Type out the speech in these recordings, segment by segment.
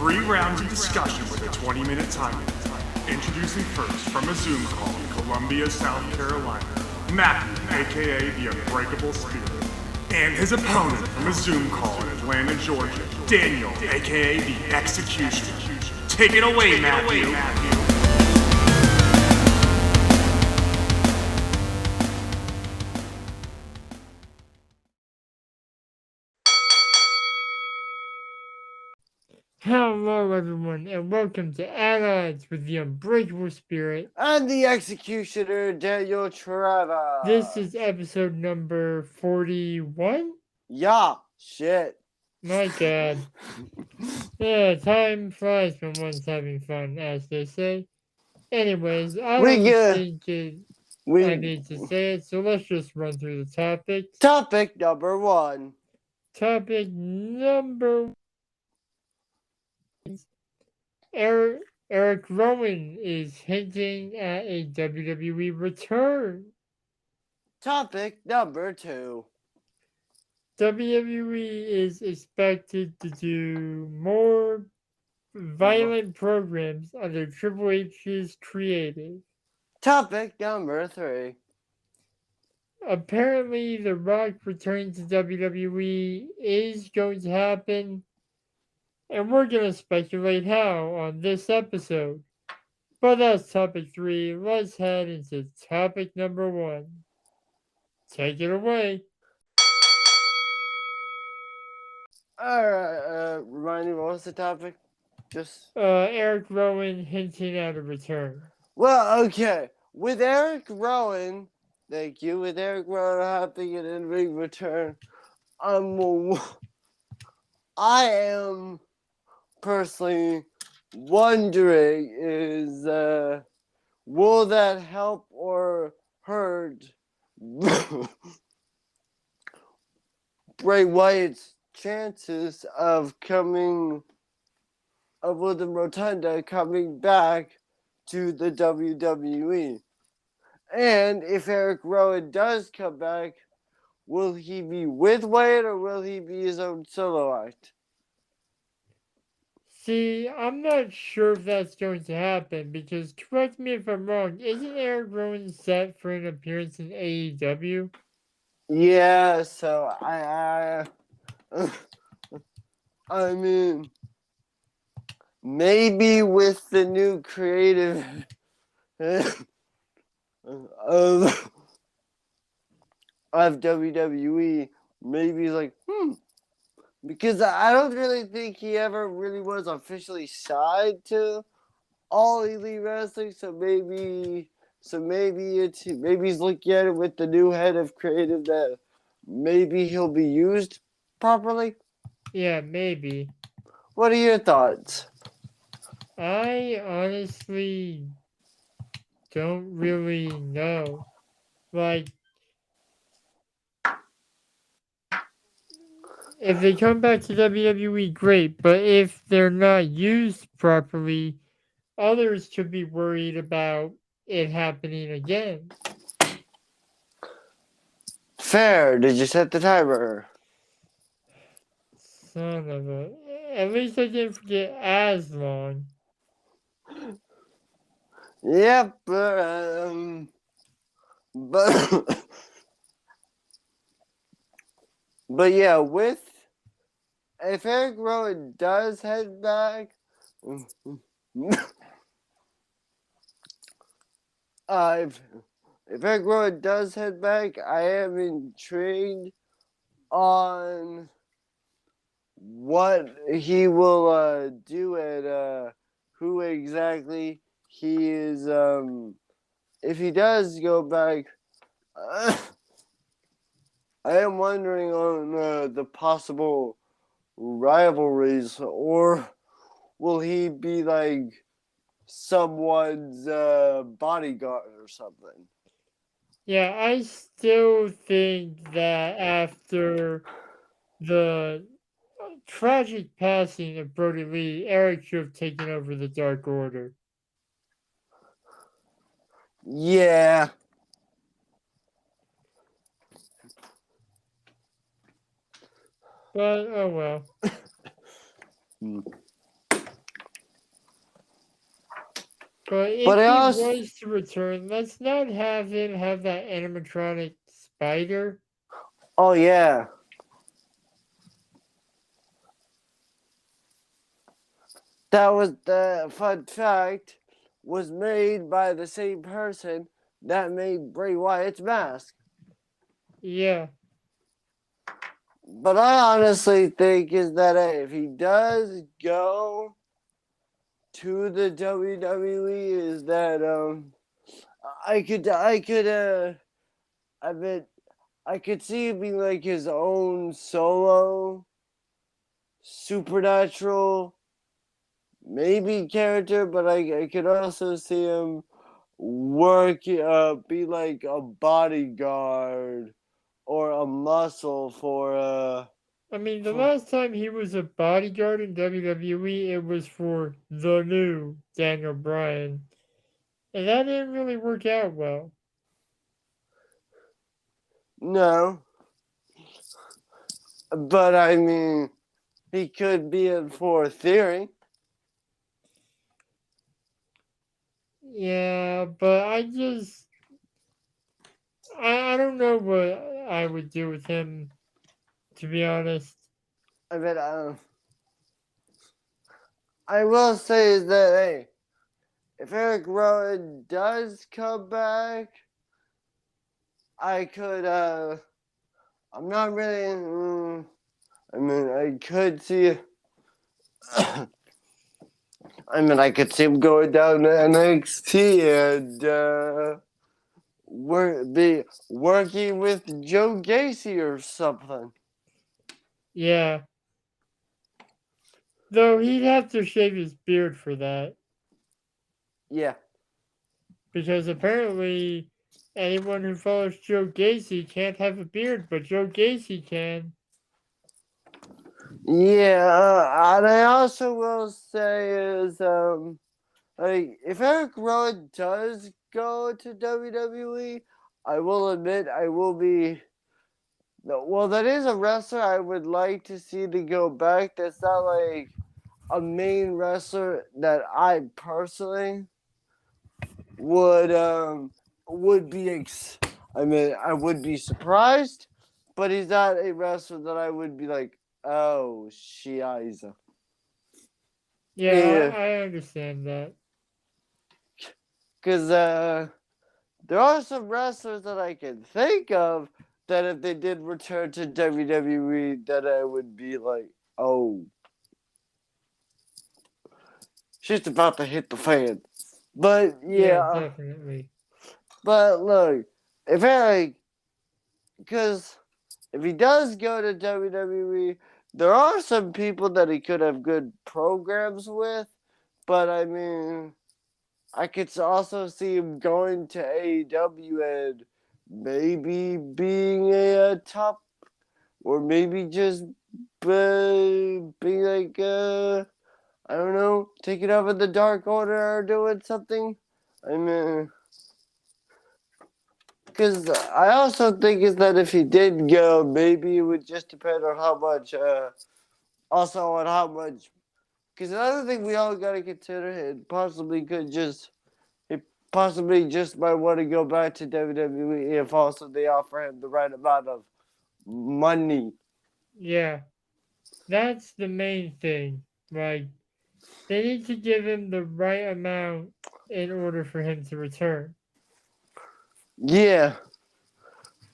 3 rounds of discussion with a 20-minute time limit. Introducing first from a Zoom call in Columbia, South Carolina, Matthew, aka the Unbreakable Spirit. And his opponent from a Zoom call in Atlanta, Georgia, Daniel, aka the Executioner. Take it away, Matthew. Hello everyone and welcome to Allies with the Unbreakable Spirit. And the Executioner, Daniel Trevor. This is episode number 41? Yeah, shit. My god. Yeah, time flies when one's having fun, as they say. Anyways, I don't think I need to say it, so let's just run through the topics. Topic number 1. Topic number 1. Eric Rowan is hinting at a WWE return. Topic number 2. WWE is expected to do more violent programs under Triple H's creative. Topic number 3. Apparently, The Rock return to WWE is going to happen, and we're going to speculate how on this episode. But that's topic 3. Let's head into topic number 1. Take it away. Remind me, what was the topic? Eric Rowan hinting at a return. Well, okay. With Eric Rowan, thank you. With Eric Rowan having an in-ring return, I am personally wondering will that help or hurt Bray Wyatt's chances of William Rotunda coming back to the WWE? And if Eric Rowan does come back, will he be with Wyatt or will he be his own solo act? See, I'm not sure if that's going to happen because, correct me if I'm wrong, isn't Eric Rowan set for an appearance in AEW? Yeah, so I mean, maybe with the new creative of WWE, maybe he's like, because I don't really think he ever really was officially signed to All Elite Wrestling, so maybe he's looking at it with the new head of creative that maybe he'll be used properly. Yeah, maybe. What are your thoughts? I honestly don't really know. Like, if they come back to WWE, great, but if they're not used properly, others could be worried about it happening again. Fair. Did you set the timer? Son of a... At least I didn't forget as long. Yep, but but yeah, if Eric Rowan does head back, if Eric Rowan does head back, I am intrigued on what he will do and who exactly he is. If he does go back, I am wondering on the possible rivalries, or will he be like someone's bodyguard or something? Yeah, I still think that after the tragic passing of Brody Lee, Eric should have taken over the Dark Order. Yeah. But, oh well. But if But I he also, was to return, let's not have him have that animatronic spider. oh yeah, that was the fun fact. Was made by the same person that made Bray Wyatt's mask. Yeah. But I honestly think is that hey, if he does go to the WWE, is that I bet I could see it being like his own solo supernatural maybe character, but I could also see him work be like a bodyguard or a muscle for I mean, the last time he was a bodyguard in WWE, it was for the new Daniel Bryan. And that didn't really work out well. no, but I mean he could be in for a theory. Yeah, but I don't know what I would do with him, to be honest. I mean I will say is that hey, if Eric Rowan does come back, I could I'm not really I mean I could see I mean I could see him going down to NXT and be working with Joe Gacy or something. Yeah. Though he'd have to shave his beard for that. Yeah. Because apparently anyone who follows Joe Gacy can't have a beard, but Joe Gacy can. Yeah, and I also will say is like if Eric Rowan does go to WWE, I will admit I will be well that is a wrestler I would like to see to go back. That's not like a main wrestler that I personally would be I mean I would be surprised, but he's not a wrestler that I would be like, oh Shiza. Yeah, Yeah, I understand that. because there are some wrestlers that I can think of that if they did return to WWE, that I would be like, oh, she's about to hit the fan. But Yeah, yeah, definitely. but look, if Eric, because if he does go to WWE, there are some people that he could have good programs with, but I mean, I could also see him going to AEW and maybe being a top, or maybe just being like, I don't know, taking over the Dark Order or doing something. I mean, because I also think is that if he did go, maybe it would just depend on how much, also on how much. Because another thing we all got to consider, it possibly could just, it possibly just might want to go back to WWE if also they offer him the right amount of money. Yeah, that's the main thing. Like, they need to give him the right amount in order for him to return. Yeah.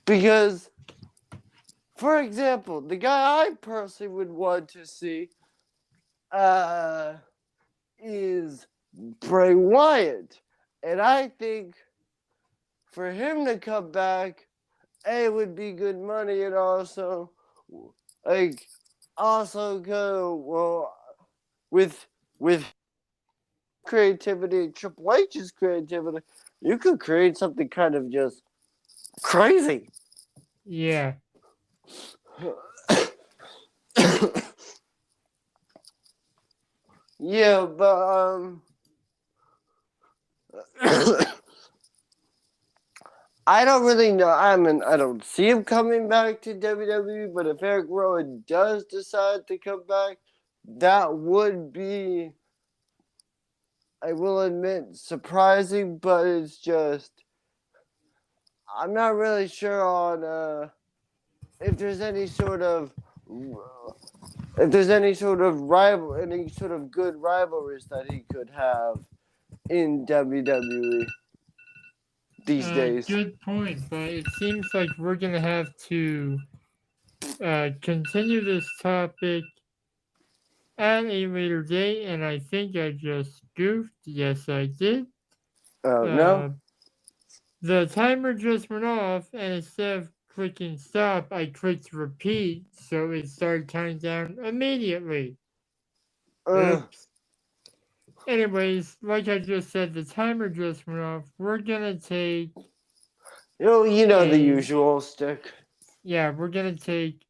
Because, for example, the guy I personally would want to see is Bray Wyatt. And I think for him to come back, it would be good money and also, like, also go, well, with creativity and Triple H's creativity, you could create something kind of just crazy. Yeah. Yeah, but I don't really know. I mean, I don't see him coming back to WWE, but if Eric Rowan does decide to come back, that would be I will admit, surprising, but it's just I'm not really sure on if there's any sort of any sort of good rivalries that he could have in WWE these days. Good point, but it seems like we're gonna have to continue this topic at a later date, and I think I just goofed. Yes, I did. Oh Uh, no! the timer just went off, and instead of clicking stop, I clicked repeat, so it started counting down immediately. Uh, Oops. Anyways, like I just said, the timer just went off. We're gonna take, you know the a- usual stick. yeah, we're gonna take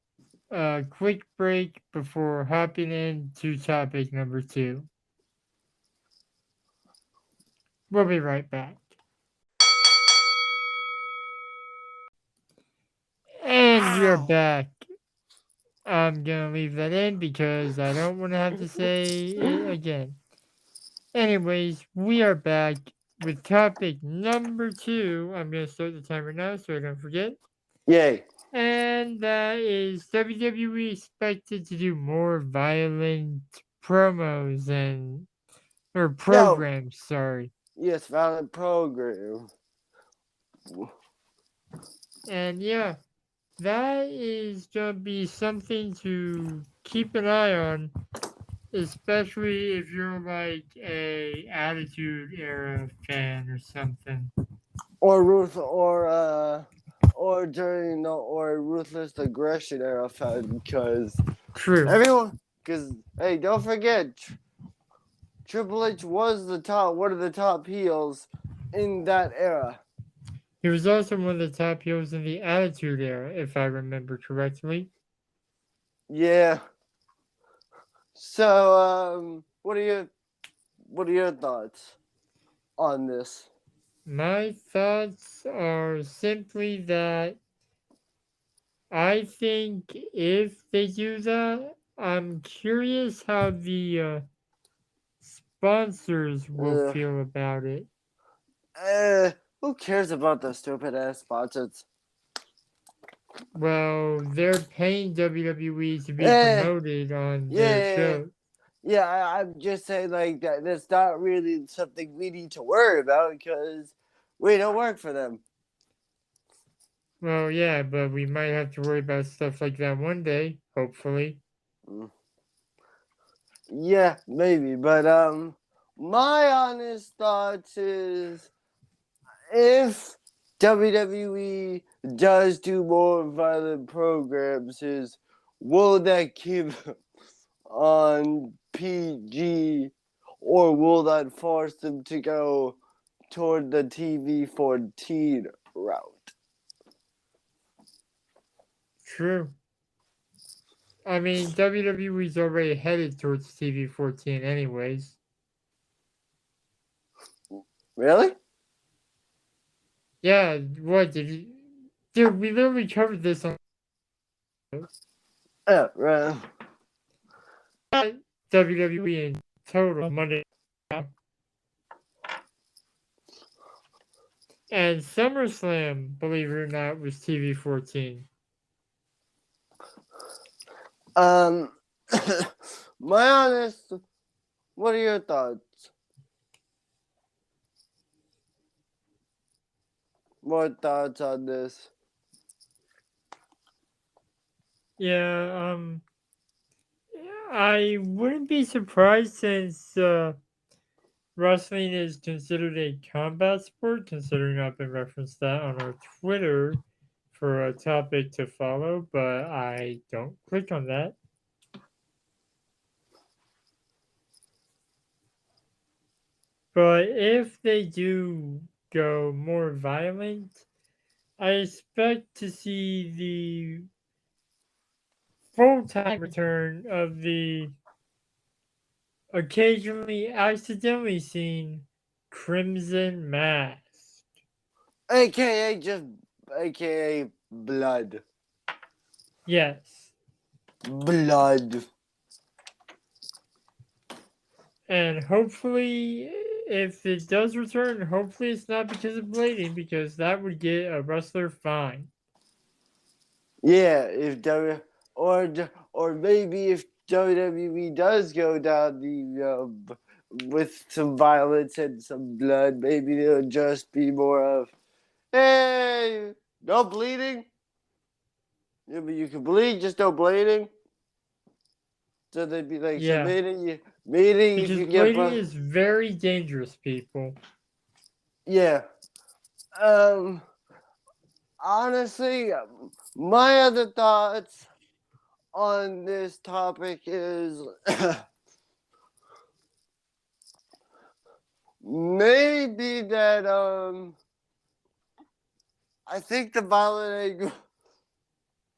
a quick break before hopping into topic number 2. We'll be right back. And we're back. I'm gonna leave that in because I don't want to have to say it again. Anyways, we are back with topic number 2. I'm gonna start the timer now so I don't forget. Yay! And that is WWE expected to do more violent promos or No. programs, sorry. Yes, valid program. And yeah, that is gonna be something to keep an eye on, especially if you're like a Attitude Era fan or something. Or during or ruthless aggression era fan because True. hey, don't forget Triple H was one of the top heels in that era. He was also one of the top heels in the Attitude Era, if I remember correctly. Yeah. So what are your thoughts on this? My thoughts are simply that I think if they do that, I'm curious how the sponsors will feel about it. Who cares about the stupid ass sponsors? Well, they're paying WWE to be promoted on their show. Yeah, I'm just saying like that. That's not really something we need to worry about because we don't work for them. Well, yeah, but we might have to worry about stuff like that one day, hopefully. Yeah, maybe, but my honest thoughts is if WWE does do more violent programs, will that keep on PG, or will that force them to go toward the TV-14 route? True. I mean, WWE's already headed towards TV-14 anyways. Really? Yeah, what did you... Dude, we literally covered this on... Yeah, right. WWE in total Monday. And SummerSlam, believe it or not, was TV-14. My honest, what are your thoughts? More thoughts on this? Yeah, I wouldn't be surprised since wrestling is considered a combat sport, considering I've been referenced that on our Twitter for a topic to follow, but I don't click on that. But if they do go more violent, I expect to see the full-time return of the occasionally accidentally seen Crimson Mask. AKA blood. Yes. Blood. And hopefully if it does return, hopefully it's not because of blading, because that would get a wrestler fined. Yeah, if or maybe if WWE does go down the with some violence and some blood, maybe it'll just be more of, hey, no bleeding. Yeah, but you can bleed, just no bleeding. So they'd be like, so Yeah, meaning if because you get blading is very dangerous, people. yeah. Honestly, my other thoughts on this topic is maybe that I think the violent angle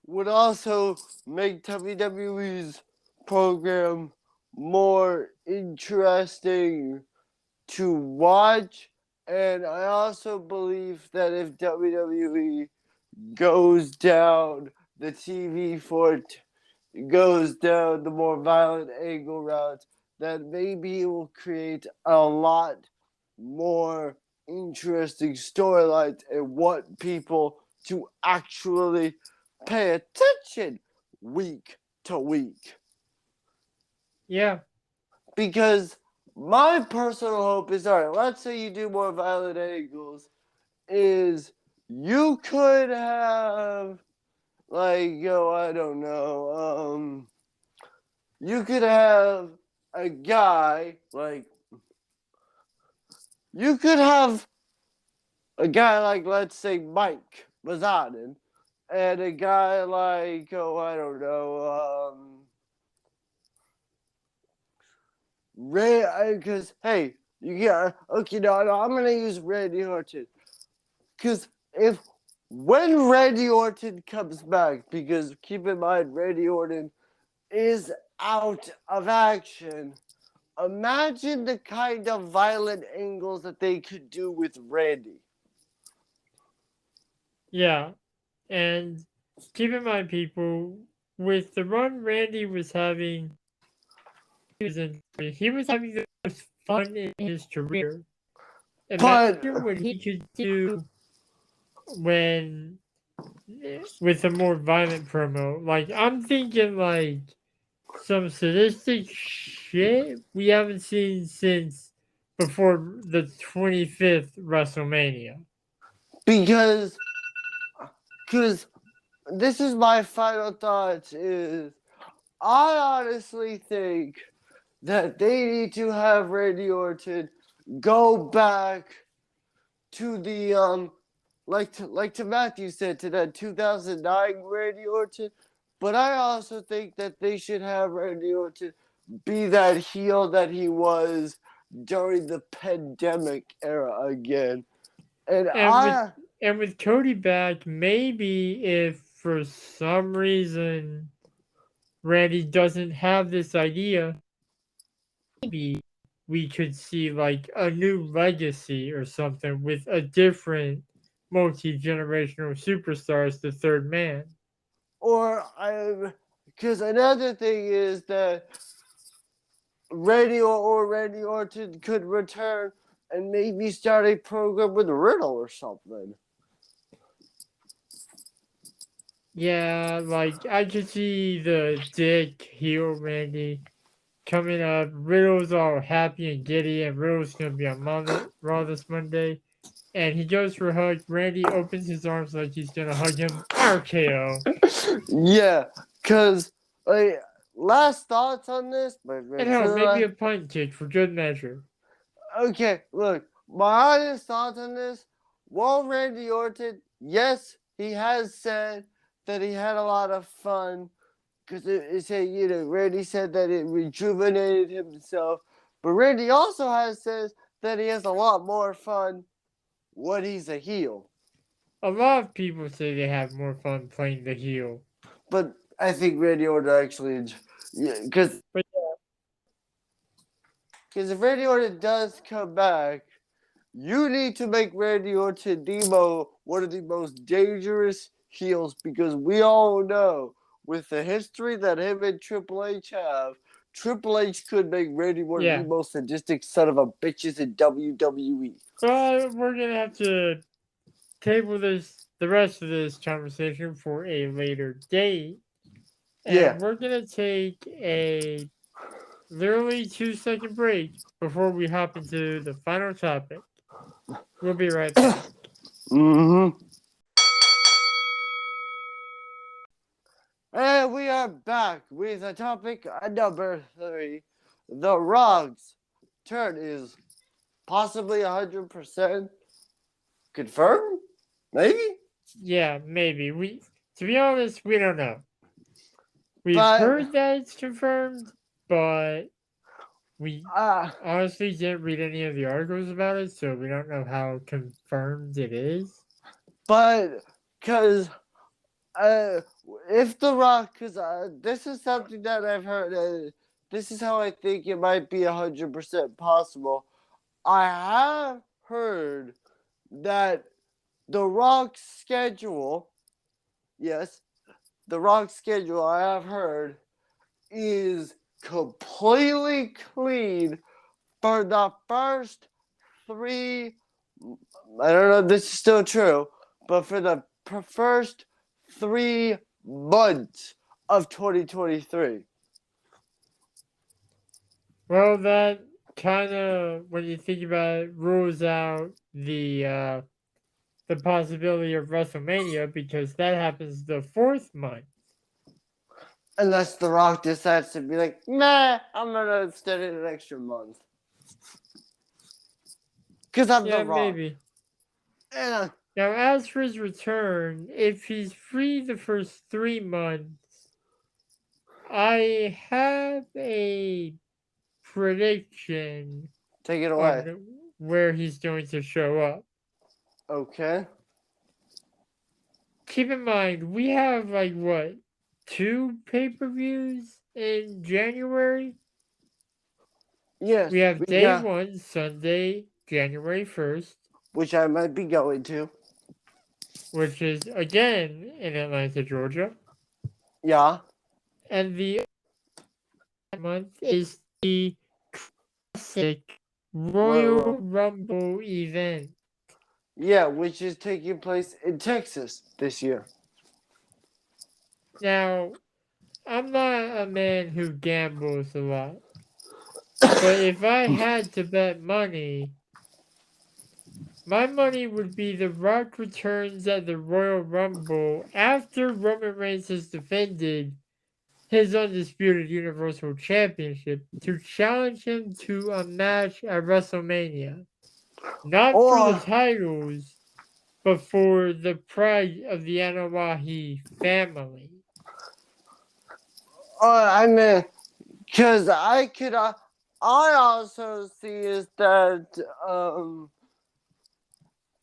would also make WWE's program more interesting to watch, and I also believe that if WWE goes down the TV fort, goes down the more violent angle route, that maybe it will create a lot more interesting storylines and want people to actually pay attention week to week. Yeah. Because my personal hope is, all right, let's say you do more violent angles, is you could have, like, I don't know, you could have a guy, like, you could have a guy like, let's say, Mike Mazanin, and a guy like, I don't know, Ray, because, hey, you get, okay, no, I'm going to use Randy Orton. Because when Randy Orton comes back, because keep in mind, Randy Orton is out of action, imagine the kind of violent angles that they could do with Randy. Yeah. And keep in mind, people, with the run Randy was having, he was having the most fun in his career. Imagine what he could do when with a more violent promo. Like, I'm thinking like some sadistic shit we haven't seen since before the 25th WrestleMania. Because this is my final thoughts is, I honestly think that they need to have Randy Orton go back to the like to Matthew said, to that 2009 Randy Orton, but I also think that they should have Randy Orton be that heel that he was during the pandemic era again. And with Cody back, maybe if for some reason Randy doesn't have this idea, maybe we could see like a new legacy or something with a different multi-generational superstar as the third man. Because another thing is that Randy Orton could return and maybe start a program with Riddle or something. Yeah, like I could see the dick heel Randy coming up. Riddle's all happy and giddy, and Riddle's gonna be on Raw this Monday. And he goes for a hug. Randy opens his arms like he's gonna hug him. RKO. Yeah, because like, last thoughts on this, And hell, maybe a punt kick for good measure. Okay, look, my honest thoughts on this. While Randy Orton, yes, he has said that he had a lot of fun, because it said, Randy said that it rejuvenated himself, but Randy also has said that he has a lot more fun when he's a heel. A lot of people say they have more fun playing the heel. But I think Randy Orton actually, because if Randy Orton does come back, you need to make Randy Orton one of the most dangerous heels, because we all know with the history that him and Triple H have, Triple H could make Randy one Yeah. of the most sadistic son of a bitches in WWE. But we're gonna have to table the rest of this conversation for a later date. And Yeah. we're gonna take a literally 2-second break before we hop into the final topic. We'll be right back. Mm-hmm. And we are back with a topic number 3. The Rock's turn is possibly 100% confirmed? Maybe? Yeah, maybe. To be honest, we don't know. We've But- heard that it's confirmed, but we Uh, honestly didn't read any of the articles about it, so we don't know how confirmed it is. but, because, if The Rock, because this is something that I've heard, this is how I think it might be 100% possible. I have heard that The Rock's schedule, yes, The Rock's schedule, I have heard, is completely clean for the first 3. I don't know if this is still true, but for the first 3 months of 2023. Well, that kind of, when you think about it, rules out the possibility of WrestleMania because that happens the 4th month. Unless The Rock decides to be like, nah, I'm gonna extend it an extra month. Because I'm Yeah, The Rock. maybe. And, Now, as for his return, if he's free the first 3 months, I have a prediction take it away. on where he's going to show up. Okay. Keep in mind, we have like what, 2 pay-per-views in January? Yes. We have day got- 1, Sunday, January 1st, which I might be going to. which is again in Atlanta, Georgia. Yeah. And the month is the classic Royal Rumble event. Yeah, which is taking place in Texas this year. Now, I'm not a man who gambles a lot, but if I had to bet money, my money would be The Rock returns at the Royal Rumble after Roman Reigns has defended his undisputed Universal Championship to challenge him to a match at WrestleMania. Not for the titles, but for the pride of the Anoa'i family. I mean, because I could, I also see is that,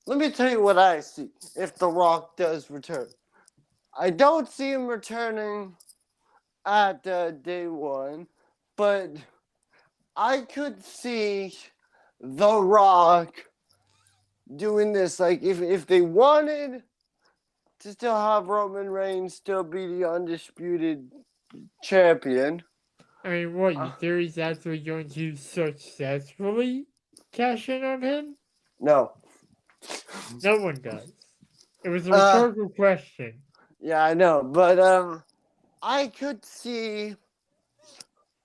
let me tell you what I see if The Rock does return. I don't see him returning at day 1, but I could see The Rock doing this. Like, if they wanted to still have Roman Reigns still be the undisputed champion. I mean, what, your theory's actually going to successfully cash in on him? No. No one does. It was a rhetorical question. Yeah, I know, but I could see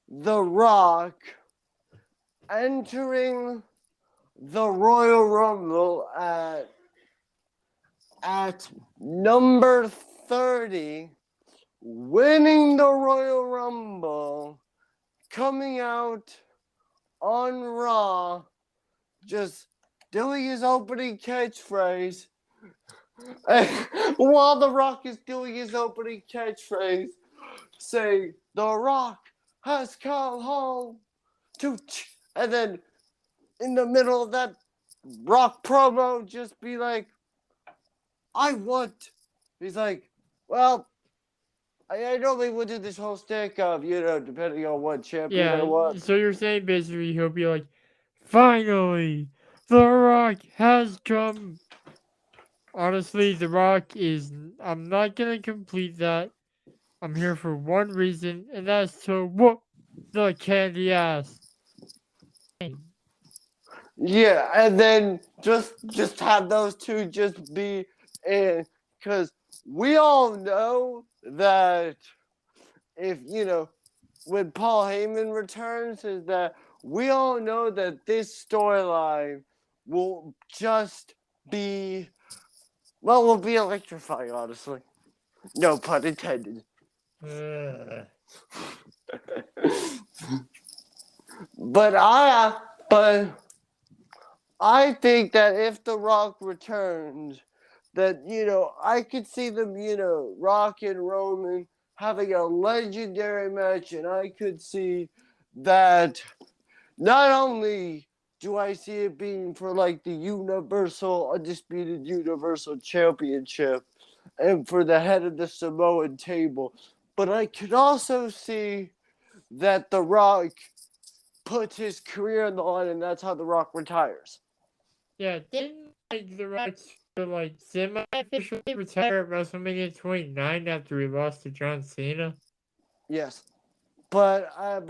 The Rock entering the Royal Rumble at number 30, winning the Royal Rumble, coming out on Raw, just doing his opening catchphrase. While The Rock is doing his opening catchphrase, saying, "The Rock has come home to," and then in the middle of that Rock promo, just be like, "I want." He's like, "Well, I normally would do this whole stick of, depending on what champion I Yeah, want." so you're saying basically he'll be like, finally, The Rock has come. Honestly, The Rock is. I'm not gonna complete that. I'm here for one reason, and that's to whoop the candy ass. Yeah, and then just have those two just be in, because we all know that if when Paul Heyman returns, is that we all know that this storyline will just be, well, will be electrifying, honestly. No pun intended. Ugh. But I think that if The Rock returns, that I could see them, Rock and Roman having a legendary match, and I could see that not only do I see it being for like the Universal Undisputed Universal Championship and for the head of the Samoan table, but I could also see that The Rock puts his career on the line, and that's how The Rock retires. Yeah, didn't like the Rock like semi-officially retire at WrestleMania 29 after he lost to John Cena? Yes, but I've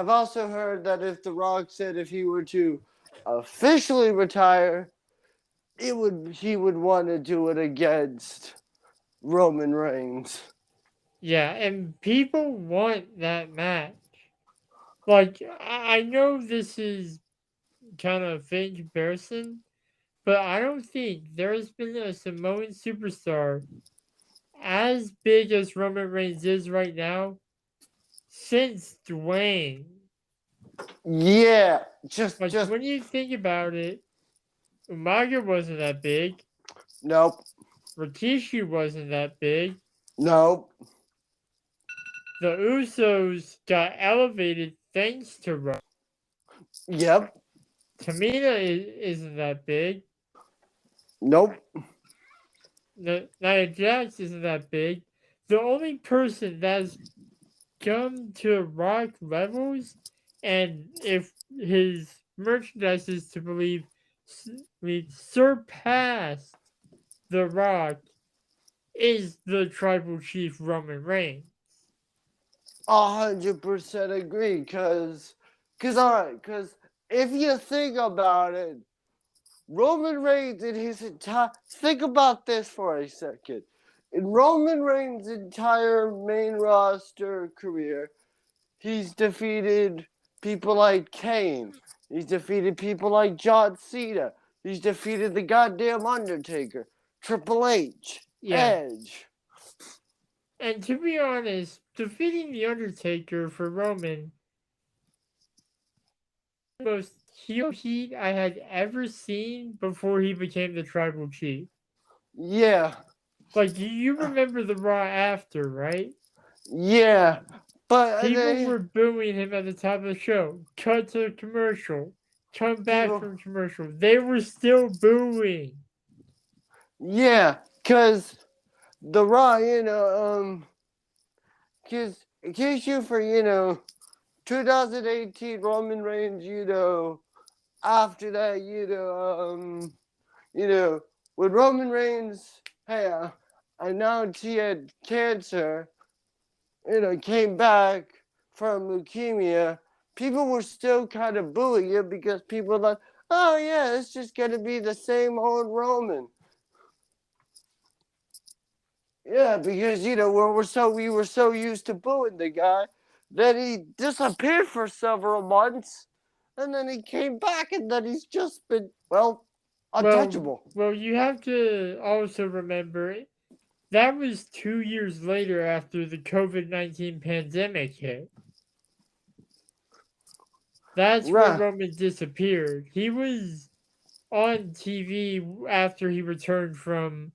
also heard that if The Rock said if he were to officially retire, he would want to do it against Roman Reigns. Yeah, and people want that match. Like, I know this is kind of a faint comparison, but I don't think there's been a Samoan superstar as big as Roman Reigns is right now since Dwayne. Yeah, Like, just when you think about it, Umaga wasn't that big. nope, Rikishi wasn't that big. nope. The Usos got elevated thanks to Roman. Yep, Tamina isn't that big. nope. Nia Jax isn't that big. The only person that's come to Rock levels, and if his merchandise is to believe, we surpassed The Rock, is the Tribal Chief Roman Reigns. 100% agree, cause if you think about it, Roman Reigns in his entire, think about this for a second. In Roman Reigns' entire main roster career, he's defeated people like Kane. He's defeated people like John Cena. He's defeated the goddamn Undertaker, Triple H, Edge. And to be honest, defeating the Undertaker for Roman, the most heel heat I had ever seen before he became the Tribal Chief. Yeah. Like, you remember the Raw after, right? Yeah. But people were booing him at the top of the show. Cut to commercial. Come back from commercial. They were still booing. Yeah, because the Raw, because in case you for, 2018 Roman Reigns, after that, when Roman Reigns, hey, announced he had cancer, came back from leukemia, people were still kind of booing him because people were like, oh yeah, it's just going to be the same old Roman. Yeah, because, we were so used to booing the guy that he disappeared for several months, and then he came back, and then he's just been, untouchable. Well, you have to also remember, that was 2 years later after the COVID-19 pandemic hit. That's when Roman disappeared. He was on TV after he returned from,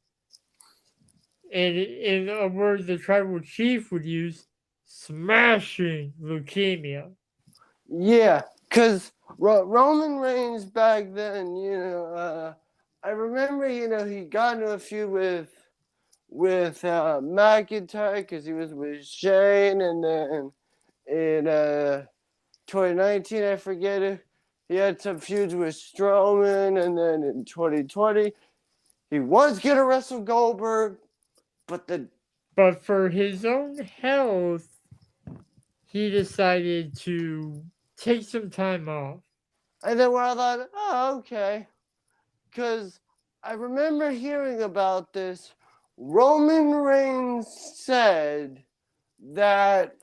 and in a word the Tribal Chief would use, smashing leukemia. Yeah, because Roman Reigns back then, I remember, he got into a feud with McIntyre because he was with Shane, and then in 2019, I forget it, he had some feuds with Strowman, and then in 2020, he was going to wrestle Goldberg, but for his own health, he decided to take some time off. And then where I thought, oh, okay. Because I remember hearing about this. Roman Reigns said that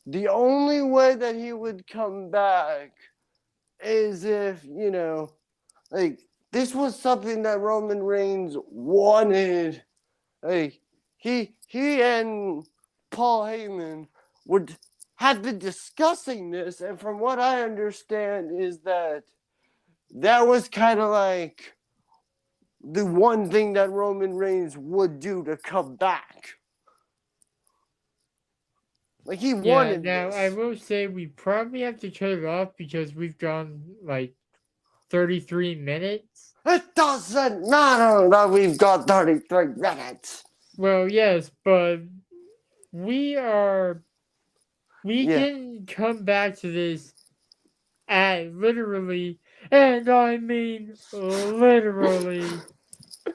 the only way that he would come back is if, like, this was something that Roman Reigns wanted. Like, he and Paul Heyman had been discussing this, and from what I understand is that was kind of like the one thing that Roman Reigns would do to come back. Like, he wanted now this. I will say we probably have to cut it off because we've gone like 33 minutes. It doesn't matter that we've got 33 minutes. Well, yes, but we can come back to this at literally, and I mean literally,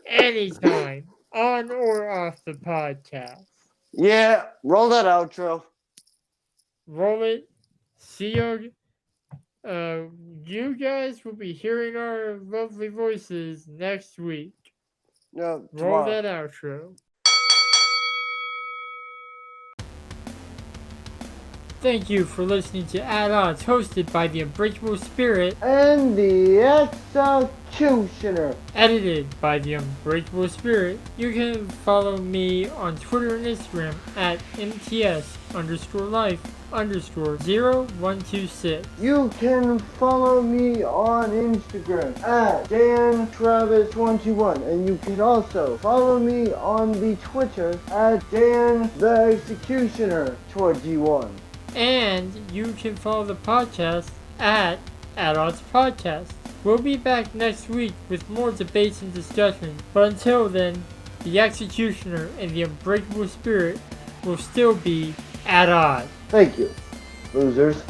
anytime, on or off the podcast. Yeah, roll that outro. Roll it. See you. You guys will be hearing our lovely voices next week. No, Roll tomorrow. that outro. Thank you for listening to At Odds, hosted by the Unbreakable Spirit And the Executioner. edited by the Unbreakable Spirit. You can follow me on Twitter and Instagram at MTS_life_0126. You can follow me on Instagram at DanTravis121, and you can also follow me on the Twitter at DanTheExecutioner21. And you can follow the podcast at Odds Podcast. We'll be back next week with more debates and discussions, but until then, the Executioner and the Unbreakable Spirit will still be at odds. Thank you, losers.